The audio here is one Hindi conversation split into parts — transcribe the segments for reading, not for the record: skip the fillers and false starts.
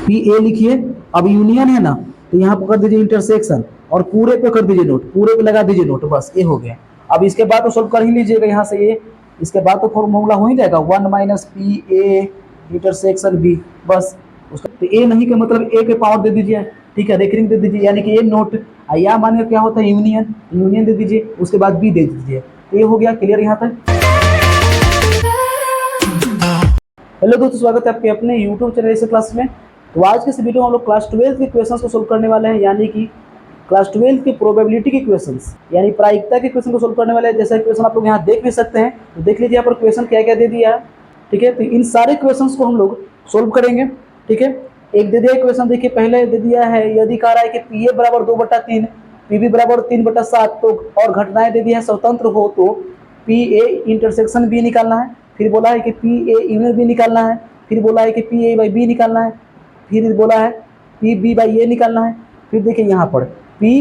पी ए लिखिए। अब यूनियन है ना, तो यहाँ पर कर दीजिए इंटरसेक्शन और पूरे पे कर दीजिए नोट, पूरे पे लगा दीजिए नोट, बस ये हो गया। अब इसके बाद तो सोल्व कर ही लीजिएगा यहाँ से ये, इसके बाद तो फॉर्मूला हो ही जाएगा 1 minus P A intersection B, बस। उसका तो ए नहीं का मतलब ए के पावर दे दीजिए, ठीक है, रेकरिंग दे दीजिए, यानी कि ए नोट। या माने क्या होता है यूनियन, यूनियन दे दीजिए, उसके बाद बी दे दीजिए। तो ये हो गया क्लियर यहाँ तक। हेलो दोस्तों, स्वागत है आपके अपने यूट्यूब चैनल इस क्लास में। तो आज के इस वीडियो में हम लोग क्लास 12 के क्वेश्चंस को सोल्व करने वाले हैं, यानी कि क्लास 12 की प्रोबेबिलिटी के क्वेश्चंस, यानी प्रायिकता के क्वेश्चन को सोल्व करने वाले हैं। जैसा क्वेश्चन आप लोग यहाँ देख भी सकते हैं, तो देख लीजिए यहाँ पर क्वेश्चन क्या क्या दे दिया है, ठीक है। तो इन सारे क्वेश्चंस को हम लोग सोल्व करेंगे, ठीक है। एक दे दिया क्वेश्चन, देखिए पहले दे दिया है, यदि कह रहा है कि पी ए बराबर 2/3, पी बी बराबर 3/7, तो और घटनाएं दे दी है स्वतंत्र हो, तो पी ए इंटरसेक्शन बी निकालना है। फिर बोला है कि पी ए यूनियन बी निकालना है। फिर बोला है कि पी ए बाई बी निकालना है। फिर बोला है पी बी बाई ए निकालना है। फिर देखिए यहाँ पर P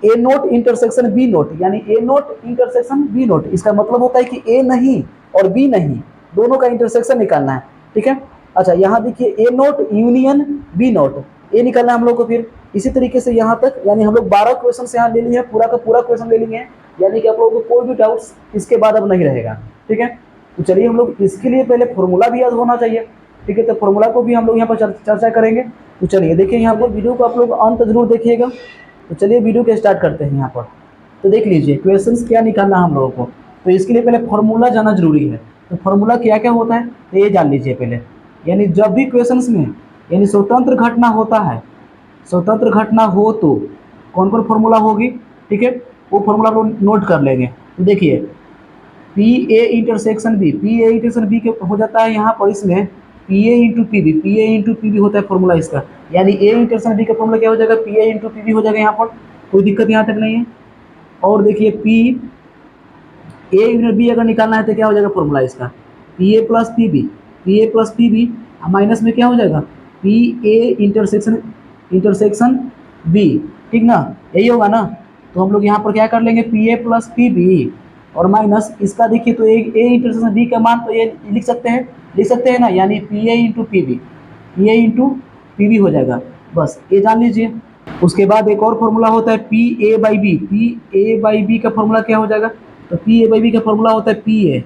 A not intersection B not, यानी A not intersection B not, इसका मतलब होता है कि ए नहीं और बी नहीं, दोनों का इंटरसेक्शन निकालना है, ठीक है। अच्छा, यहाँ देखिए ए नोट यूनियन बी नोट, ए निकालना है हम लोग को। फिर इसी तरीके से यहाँ तक, यानी हम लोग 12 क्वेश्चन यहाँ ले लिए हैं, पूरा का पूरा क्वेश्चन ले लिए हैं, यानी कि आप लोगों को कोई भी डाउट्स इसके बाद अब नहीं रहेगा, ठीक है। तो चलिए हम लोग इसके लिए पहले फॉर्मूला भी याद होना चाहिए, ठीक है। तो फॉर्मूला को भी हम लोग यहाँ पर चर्चा करेंगे। तो चलिए देखिए यहाँ पर वीडियो को आप लोग अंत जरूर देखिएगा। तो चलिए वीडियो के स्टार्ट करते हैं यहाँ पर। तो देख लीजिए क्वेश्चंस क्या निकालना है हम लोगों को। तो इसके लिए पहले फॉर्मूला जाना जरूरी है। तो फॉर्मूला क्या क्या होता है तो ये जान लीजिए पहले। यानी जब भी क्वेश्चंस में यानी स्वतंत्र घटना होता है, स्वतंत्र घटना हो तो कौन कौन फॉर्मूला होगी, ठीक है, वो फॉर्मूला लोग नोट कर लेंगे। तो देखिए P A intersection B, P A intersection B के हो जाता है यहाँ पर, इसमें P A into P B, P A into P B होता है फॉर्मूला इसका। यानी ए इंटरसेक्शन बी का फॉर्मूला क्या हो जाएगा, P A into P B हो जाएगा यहाँ पर, कोई दिक्कत यहाँ तक नहीं है। और देखिए पी ए यूनिट बी अगर निकालना है तो क्या हो जाएगा फॉर्मूला इसका, P A plus P B, P A plus P B minus में क्या हो जाएगा, P A intersection intersection B, ठीक ना, यही होगा ना। तो हम लोग यहाँ पर क्या कर लेंगे, P A plus P B और माइनस इसका देखिए, तो ए इंटरसेक्शन बी का मान तो ये लिख सकते हैं ना, यानी P A into P B, P A into P B हो जाएगा, बस ये जान लीजिए। उसके बाद एक और फॉर्मूला होता है P A by B, P A by B का फॉर्मूला क्या हो जाएगा, तो पी ए बाई बी का फॉर्मूला होता है पी ए,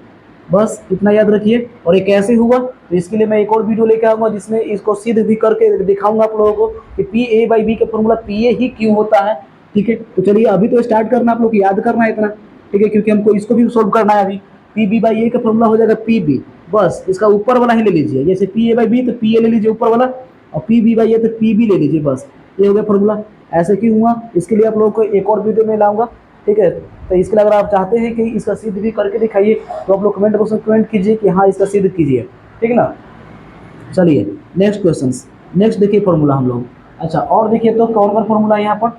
बस इतना याद रखिए। और ये कैसे हुआ, तो इसके लिए मैं एक और वीडियो लेकर आऊँगा जिसमें इसको सिद्ध भी करके दिखाऊंगा आप लोगों को कि पी ए बाई बी का फॉर्मूला पी ए ही क्यों होता है, ठीक है। तो चलिए अभी तो स्टार्ट करना, आप लोग याद करना है इतना, ठीक है, क्योंकि हमको इसको भी सोल्व करना है अभी। पी बी बाई ए का फॉर्मूला हो जाएगा पी बी, बस इसका ऊपर वाला ही ले लीजिए, जैसे पी ए बाई बी तो पी ए ले लीजिए ऊपर वाला, और पी बी बाई ए तो पी बी ले लीजिए, बस ये हो गया फॉर्मूला। ऐसे क्यों हुआ, इसके लिए आप लोगों को एक और वीडियो में लाऊंगा, ठीक है। तो इसके लिए अगर आप चाहते हैं कि इसका सिद्ध भी करके दिखाइए, तो आप लोग कमेंट बॉक्स में कमेंट कीजिए कि हाँ इसका सिद्ध कीजिए, ठीक है ना। चलिए नेक्स्ट क्वेश्चन, नेक्स्ट देखिए फॉर्मूला हम लोग। अच्छा, और देखिए तो कौन कौन फॉर्मूला यहाँ पर,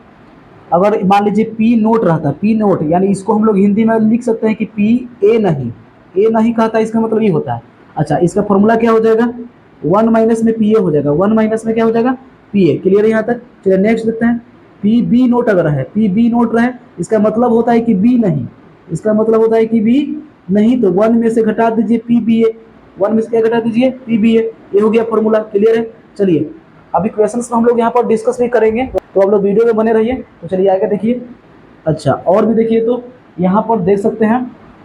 अगर मान लीजिए पी नोट रहता, पी नोट यानी इसको हम लोग हिंदी में लिख सकते हैं कि पी ए नहीं कहता, इसका मतलब ये होता है। अच्छा, इसका फॉर्मूला क्या हो जाएगा, 1 माइनस में पी ए हो जाएगा, 1 माइनस में क्या हो जाएगा पी ए, क्लियर है यहाँ तक। चलिए नेक्स्ट देखते हैं, पी बी नोट अगर है, पी बी नोट रहे, इसका मतलब होता है कि बी नहीं, इसका मतलब होता है कि बी नहीं, तो 1 में से घटा दीजिए पी बी ए, 1 में से क्या घटा दीजिए पी बी ए, ये हो गया फॉर्मूला, क्लियर है। चलिए अभी क्वेश्चंस हम लोग यहाँ पर डिस्कस भी करेंगे, तो आप लोग वीडियो में बने रहिए। तो चलिए आगे देखिए। अच्छा, और भी देखिए तो यहाँ पर देख सकते हैं।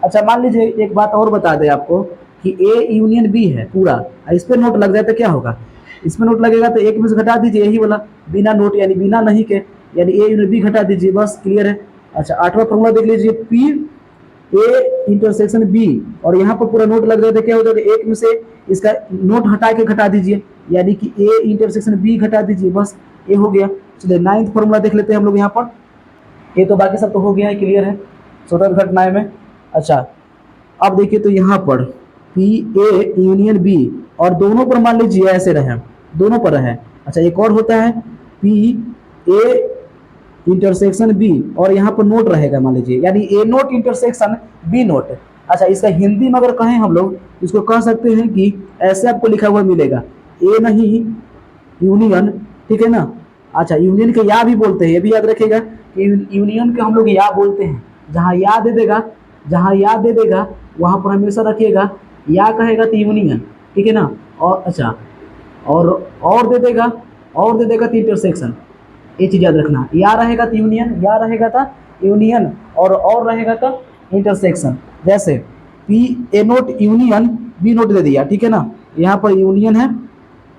अच्छा, मान लीजिए एक बात और बता दें आपको कि ए यूनियन बी है पूरा, इस पर नोट लग जाए तो क्या होगा, इसमें नोट लगेगा तो एक में से घटा दीजिए यही वाला बिना नोट, यानी बिना नहीं के, यानी ए यूनियन बी घटा दीजिए, बस क्लियर है। अच्छा, 8वां फॉर्मूला देख लीजिए, पी ए इंटरसेक्शन बी, और यहाँ पर पूरा नोट लग जाए तो क्या हो जाएगा, एक में से इसका नोट हटा के घटा दीजिए, यानी कि ए इंटरसेक्शन बी घटा दीजिए, बस ये हो गया। चलिए 9वां फॉर्मूला देख लेते हैं हम लोग यहाँ पर। ये तो बाकी सब तो हो गया है, क्लियर है स्वतंत्र घटनाएं में। अच्छा, अब देखिए तो यहाँ पर पी ए यूनियन बी, और दोनों पर मान लीजिए ऐसे रहे, दोनों पर रहे। अच्छा, एक और होता है पी ए इंटरसेक्शन बी, और यहाँ पर नोट रहेगा मान लीजिए, यानी A not intersection B note. अच्छा, इसका हिंदी में अगर कहें हम लोग इसको कह सकते हैं कि ऐसे आपको लिखा हुआ मिलेगा, ए नहीं यूनियन, ठीक है ना। अच्छा, यूनियन के या भी बोलते हैं, ये भी याद रखिएगा कि यूनियन के हम लोग या बोलते हैं, जहाँ या दे देगा वहाँ पर हमेशा रखिएगा या कहेगा तो यूनियन, ठीक है ना। और अच्छा, और दे देगा, और दे देगा तो इंटरसेक्शन। ये चीज़ याद रखना, या रहेगा तो यूनियन, या रहेगा था यूनियन, और रहेगा था इंटरसेक्शन। जैसे P A not union B not दे दिया, ठीक है ना, यहाँ पर यूनियन है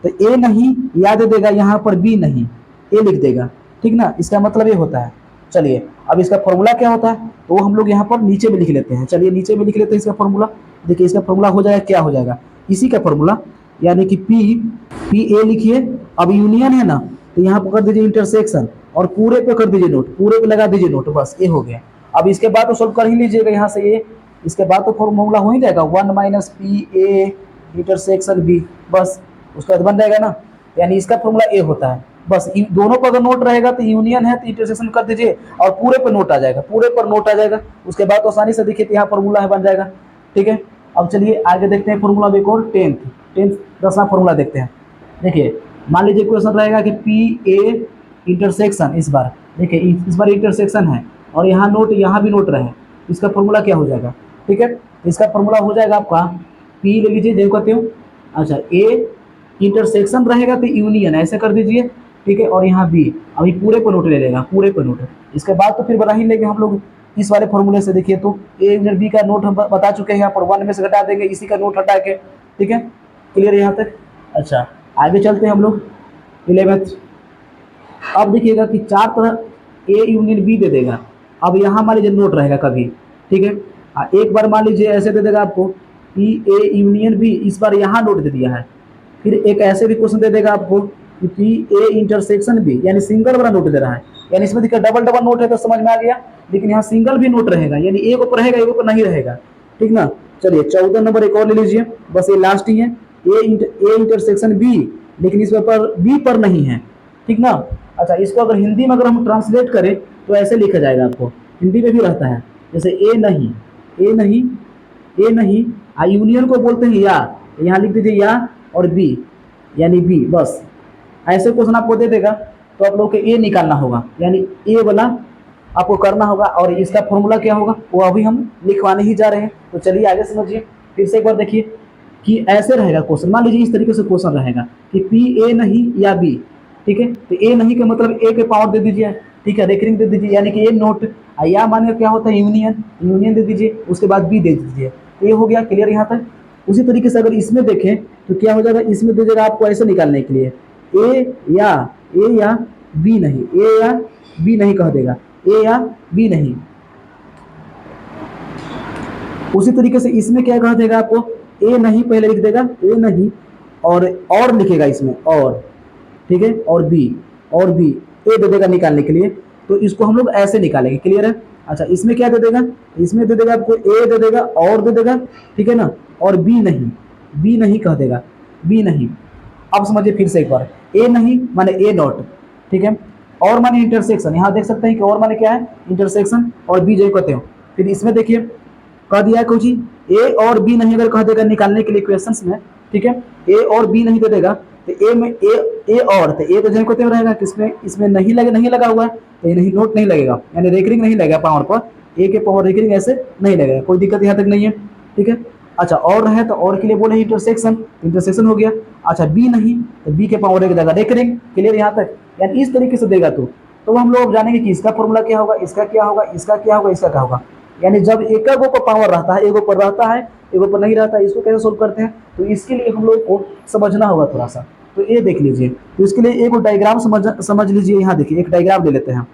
तो ए नहीं या दे देगा, यहाँ पर बी नहीं ए लिख देगा, ठीक ना, इसका मतलब ये होता है। चलिए अब इसका फॉर्मूला क्या होता है तो वो हम लोग यहाँ पर नीचे में लिख लेते हैं। चलिए नीचे में लिख लेते हैं इसका फॉर्मूला। देखिए इसका फॉर्मूला हो जाएगा, क्या हो जाएगा, इसी का फॉर्मूला, यानी कि पी ए लिखिए। अब यूनियन है ना तो यहाँ पर कर दीजिए इंटरसेक्शन और पूरे पे कर दीजिए नोट, पूरे पे लगा दीजिए नोट, बस ये हो गया। अब इसके बाद तो सॉल्व कर ही लीजिएगा यहाँ से ये, इसके बाद तो फॉर्मूला हो ही जाएगा 1 minus P A intersection B, बस उसका बाद बन जाएगा ना। यानी इसका फॉर्मूला ए होता है। बस दोनों पर अगर नोट रहेगा तो यूनियन है तो इंटरसेक्शन कर दीजिए और पूरे पर नोट आ जाएगा, पूरे पर नोट आ जाएगा। उसके बाद तो आसानी से देखिए यहाँ फॉर्मूला है बन जाएगा, ठीक है। अब चलिए आगे देखते हैं फॉर्मूला एक और, टेंथ 10वां फॉर्मूला देखते हैं। देखिए मान लीजिए क्वेश्चन रहेगा कि पी ए इंटरसेक्शन, इस बार देखिए इस बार इंटरसेक्शन है और यहाँ नोट, यहाँ भी नोट रहे, इसका फॉर्मूला क्या हो जाएगा, ठीक है। इसका फॉर्मूला हो जाएगा आपका, पी ले लीजिए जो कहते हो, अच्छा ए इंटरसेक्शन रहेगा तो यूनियन ऐसे कर दीजिए, ठीक है, और यहाँ बी, अभी पूरे पर नोट ले लेगा, पूरे पर नोट। इसके बाद तो फिर बना ही लेंगे हम लोग इस वाले फॉर्मूले से। देखिए तो ए यूनियन बी का नोट हम बता चुके हैं, यहाँ पर 1 में से घटा देंगे, इसी का नोट हटा के, ठीक है, क्लियर यहाँ तक। अच्छा आगे चलते हैं हम लोग 11th। अब देखिएगा कि चार तरह ए यूनियन बी दे देगा। अब यहाँ मान लीजिए नोट रहेगा कभी, ठीक है, एक बार मान लीजिए ऐसे दे देगा आपको पी ए यूनियन बी, इस बार यहाँ नोट दे दिया है। फिर एक ऐसे भी क्वेश्चन दे देगा आपको कि पी ए इंटरसेक्शन बी, यानी सिंगल वाला नोट दे रहा है, यानी इसमें देखिए डबल डबल नोट है तो समझ में आ गया, लेकिन यहाँ सिंगल भी नोट रहेगा, यानी एक ऊपर रहेगा एक ऊपर नहीं रहेगा, ठीक ना। चलिए 14 नंबर एक और ले लीजिए, बस ये लास्ट ही है, ए इंटरसेक्शन बी, लेकिन इस पर बी पर नहीं है, ठीक ना। अच्छा इसको अगर हिंदी में अगर हम ट्रांसलेट करें तो ऐसे लिखा जाएगा, आपको हिंदी में भी रहता है, जैसे ए नहीं, ए नहीं, ए नहीं, यूनियन को बोलते हैं या, यहाँ लिख दीजिए या और बी, यानी बी, बस ऐसे क्वेश्चन आपको दे देगा तो आप लोग को ए निकालना होगा, यानी ए वाला आपको करना होगा। और इसका फॉर्मूला क्या होगा वो अभी हम लिखवाने ही जा रहे हैं। तो चलिए आगे समझिए, फिर से एक बार देखिए कि ऐसे रहेगा क्वेश्चन, मान लीजिए इस तरीके से क्वेश्चन रहेगा कि पी ए नहीं या बी, ठीक है, तो ए नहीं का मतलब ए के पावर दे दीजिए, ठीक है, रेकरिंग दे दीजिए, यानी कि ए नोट, या माने क्या होता है यूनियन, यूनियन दे दीजिए, उसके बाद बी दे दीजिए, तो ये हो गया क्लियर यहाँ तक। उसी तरीके से अगर इसमें देखें तो क्या हो जाएगा, इसमें दे देगा आपको ऐसे निकालने के लिए ए या बी नहीं, ए या बी नहीं कह देगा, ए या बी नहीं। उसी तरीके से इसमें क्या कह देगा आपको, ए नहीं पहले लिख देगा, ए नहीं और लिखेगा इसमें और, ठीक है, और बी ए दे देगा निकालने के लिए, तो इसको हम लोग ऐसे निकालेंगे, क्लियर है। अच्छा इसमें क्या दे देगा, इसमें दे देगा आपको ए दे देगा और दे देगा, ठीक है ना, और बी नहीं कह देगा, बी नहीं। अब समझिए फिर से एक बार, ए नहीं माने ए नॉट, ठीक है, और माने इंटरसेक्शन, यहाँ देख सकते हैं कि और माने क्या है इंटरसेक्शन, और बी जो कहते हो। फिर इसमें देखिए कह दिया है कुछ ए और बी नहीं अगर कह देगा निकालने के लिए क्वेश्चंस में, ठीक है, ए और बी नहीं दे देगा तो ए में ए और, तो ए तो जो कहते रहेगा किसमें, इसमें नहीं लगा हुआ है तो ये नहीं नोट नहीं लगेगा, यानी रेकरिंग नहीं लगेगा पावर पर, ए के पावर रेकरिंग ऐसे नहीं लगेगा, कोई दिक्कत यहाँ तक नहीं है, ठीक है। अच्छा और है तो और के लिए बोले इंटरसेक्शन हो गया। अच्छा बी नहीं तो बी के पावर एक देगा रेकरिंग, क्लियर यहाँ तक, यानी इस तरीके से देगा तो हम लोग जानेंगे कि इसका फॉर्मूला क्या होगा, इसका क्या होगा, इसका क्या होगा, इसका क्या होगा। यानी जब एक को पावर रहता है, एक ऊपर रहता है, एक ऊपर नहीं रहता है, इसको कैसे सोल्व करते हैं, तो इसके लिए हम लोग को समझना होगा थोड़ा सा। तो ये देख लीजिए, तो इसके लिए एक डायग्राम समझ लीजिए। यहाँ देखिए एक डायग्राम ले लेते हैं,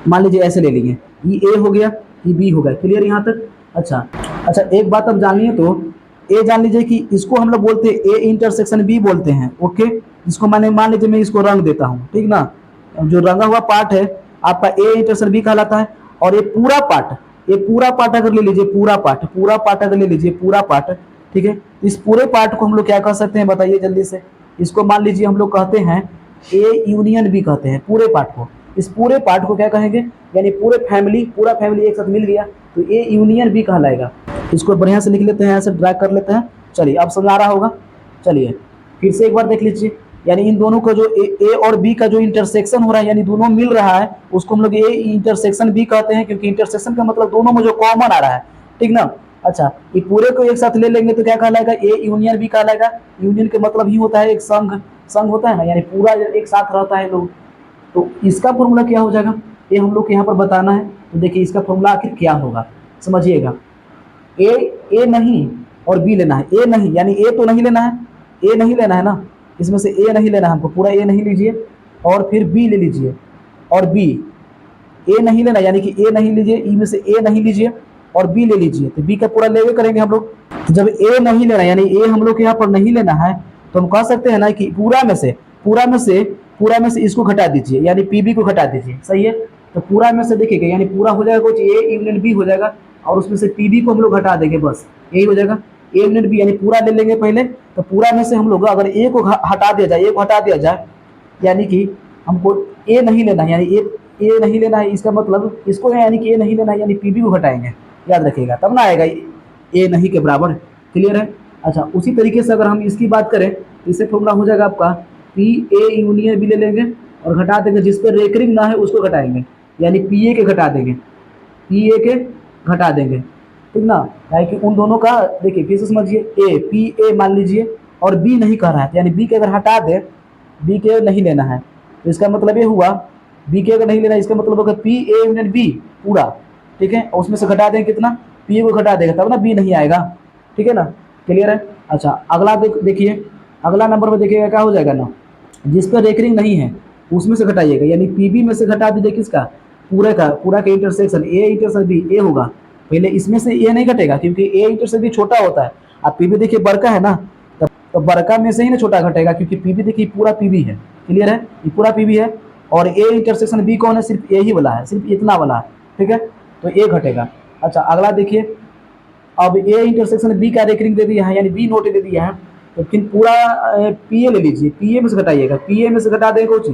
मान लीजिए ऐसे ले लीजिए, ये ए हो गया, ये बी हो गया, क्लियर यहाँ तक। अच्छा एक बात अब जानिए, तो ए जान लीजिए कि इसको हम लोग बोलते हैं ए इंटरसेक्शन बी बोलते हैं, ओके। इसको मान लीजिए मैं इसको रंग देता हूँ, ठीक ना, जो रंगा हुआ पार्ट है आपका ए इंटरसेक्शन बी कहलाता है। और ये पूरा पार्ट अगर ले लीजिए, पूरा पार्ट अगर ले लीजिए, पूरा पार्ट, ठीक है, इस पूरे पार्ट को हम लोग क्या कह सकते हैं बताइए जल्दी से। इसको मान लीजिए हम लोग कहते हैं ए यूनियन बी कहते हैं पूरे पार्ट को। इस पूरे पार्ट को क्या कहेंगे, यानी पूरा फैमिली एक साथ मिल गया तो ए यूनियन बी कहलाएगा। इसको बढ़िया से लिख लेते हैं, ऐसे ड्रैग कर लेते हैं। चलिए अब समझ आ रहा होगा। चलिए फिर से एक बार देख लीजिए, यानी इन दोनों का जो ए और बी का जो इंटरसेक्शन हो रहा है, यानी दोनों मिल रहा है, उसको हम लोग ए इंटरसेक्शन बी कहते हैं, क्योंकि इंटरसेक्शन का मतलब दोनों में जो कॉमन आ रहा है, ठीक ना। अच्छा ये पूरे को एक साथ ले लेंगे तो क्या कहलाएगा, ए यूनियन बी कहलाएगा। यूनियन के मतलब ही होता है एक संघ, संग होता है ना, यानी पूरा एक साथ रहता है लोग। तो इसका फॉर्मूला क्या हो जाएगा, ये हम लोग को यहाँ पर बताना है। तो देखिए इसका फॉर्मूला आखिर क्या होगा, समझिएगा। ए नहीं और बी लेना है। ए नहीं यानी ए तो नहीं लेना है, ए नहीं लेना है ना, इसमें से ए नहीं लेना है हमको, पूरा ए नहीं लीजिए। और फिर बी ले लीजिए, और बी ए नहीं लेना यानी कि ए नहीं लीजिए, ई में से ए नहीं लीजिए और बी ले लीजिए। तो बी का पूरा लेवे करेंगे हम लोग। तो जब ए नहीं लेना यानी ए हम लोग के यहाँ पर नहीं लेना है, तो हम कह सकते हैं ना कि पूरा में से इसको घटा दीजिए, यानी पी बी को घटा दीजिए। सही है। तो पूरा में से देखिएगा, यानी पूरा हो जाएगा कुछ ए यूनियन बी हो जाएगा, और उसमें से पी बी को हम लोग घटा देंगे, बस यही हो जाएगा। ए यूनियन बी यानी पूरा ले लेंगे पहले। तो पूरा में से हम लोग अगर ए को हटा दिया जाए, ए को हटा दिया जाए, यानी कि हमको ए नहीं लेना है, यानी ए नहीं लेना है, इसका मतलब इसको है यानी कि ए नहीं लेना है, यानी पी बी को घटाएंगे, याद रखिएगा, तब ना आएगा ए नहीं के बराबर। क्लियर है। अच्छा, उसी तरीके से अगर हम इसकी बात करें तो इससे फॉर्मूला हो जाएगा आपका पी ए यूनियन बी ले लेंगे और घटा देंगे, जिस पर रेकरिंग ना है उसको घटाएंगे, यानी पी ए के घटा देंगे, पी ए के घटा देंगे, ठीक ना। यानी कि उन दोनों का देखिए फिर से समझिए, ए पी ए मान लीजिए और बी नहीं कर रहा है, यानी बी के अगर हटा दे, बी के नहीं लेना है, तो इसका मतलब ये हुआ बी के अगर नहीं लेना, इसका मतलब होगा पी ए यूनियन बी पूरा, ठीक है। और उसमें से घटा देंगे कितना, पी ए को घटा देगा, तब ना बी नहीं आएगा, ठीक है ना। क्लियर है। अच्छा, अगला देखिए, अगला नंबर में देखिएगा क्या हो जाएगा ना, जिस पर रेकरिंग नहीं है उसमें से घटाइएगा, यानी पी बी में से घटा दीजिए किसका, पूरा का इंटरसेक्शन ए इंटरसेक्शन बी, ए होगा पहले, इसमें से ए नहीं घटेगा क्योंकि ए इंटरसेक्शन बी छोटा होता है। अब पी बी देखिए बड़का है ना, तो बड़का में से ही ना छोटा घटेगा, क्योंकि पी बी देखिए पूरा पी बी है। क्लियर है, ये पूरा पी बी है, और ए इंटरसेक्शन बी कौन है, सिर्फ ए ही वाला है, सिर्फ इतना वाला है, ठीक है, तो ए घटेगा। अच्छा, अगला देखिए, अब ए इंटरसेक्शन बी का रेकरिंग दे दिया है, यानी बी नोट दे दिया है, तो फिर पूरा पी ए ले लीजिए, पी ए में से घटाइएगा, पी ए में से घटा देंगे कुछ,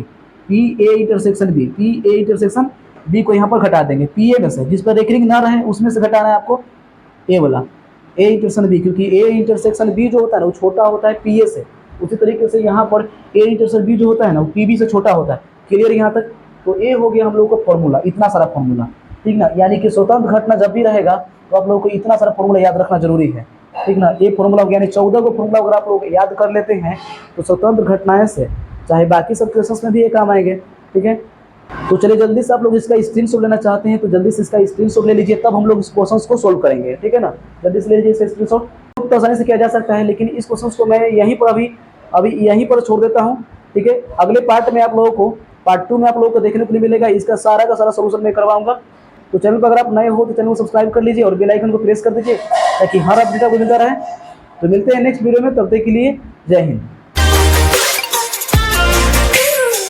P A intersection B, P A intersection B को यहाँ पर घटा देंगे, पी ए में से, जिस पर रेकरिंग ना रहे उसमें से घटाना है आपको ए वाला, ए इंटरसेक्शन बी, क्योंकि ए इंटरसेक्शन बी जो होता है ना वो छोटा होता है पी ए से। उसी तरीके से यहाँ पर ए इंटरसेक्शन बी जो होता है ना वो पी बी से छोटा होता है। क्लियर यहाँ तक। तो ए हो गया हम लोगों का फॉर्मूला, इतना सारा फॉर्मूला, ठीक ना। यानी कि स्वतंत्र घटना जब भी रहेगा तो आप लोगों को इतना सारा फॉर्मूला याद रखना जरूरी है, ठीक ना। ये फॉर्मूला यानी 14 को फॉर्मूला अगर आप लोग याद कर लेते हैं तो स्वतंत्र घटनाएं से चाहे बाकी सब क्वेश्चंस में भी ये काम आएंगे, ठीक है। तो चलिए जल्दी से आप लोग इसका स्क्रीनशॉट लेना चाहते हैं तो जल्दी से इसका स्क्रीनशॉट ले लीजिए, तब हम लोग इस क्वेश्चंस को सोल्व करेंगे, ठीक है ना। जल्दी से ले लीजिए इसका स्क्रीनशॉट। तो आसानी से किया जा सकता है, लेकिन इस क्वेश्चंस को मैं यहीं पर अभी यहीं पर छोड़ देता हूँ, ठीक है। अगले पार्ट में आप लोगों को, पार्ट 2 में आप लोगों को देखने को नहीं मिलेगा, इसका सारा का सारा सोल्यूशन मैं करवाऊंगा। तो चैनल पर अगर आप नए हो तो चैनल को सब्सक्राइब कर लीजिए और बेल आइकन को प्रेस कर दीजिए ताकि हर अपडेट आपको मिलता रहे। तो मिलते हैं नेक्स्ट वीडियो में, तब तक के लिए जय हिंद।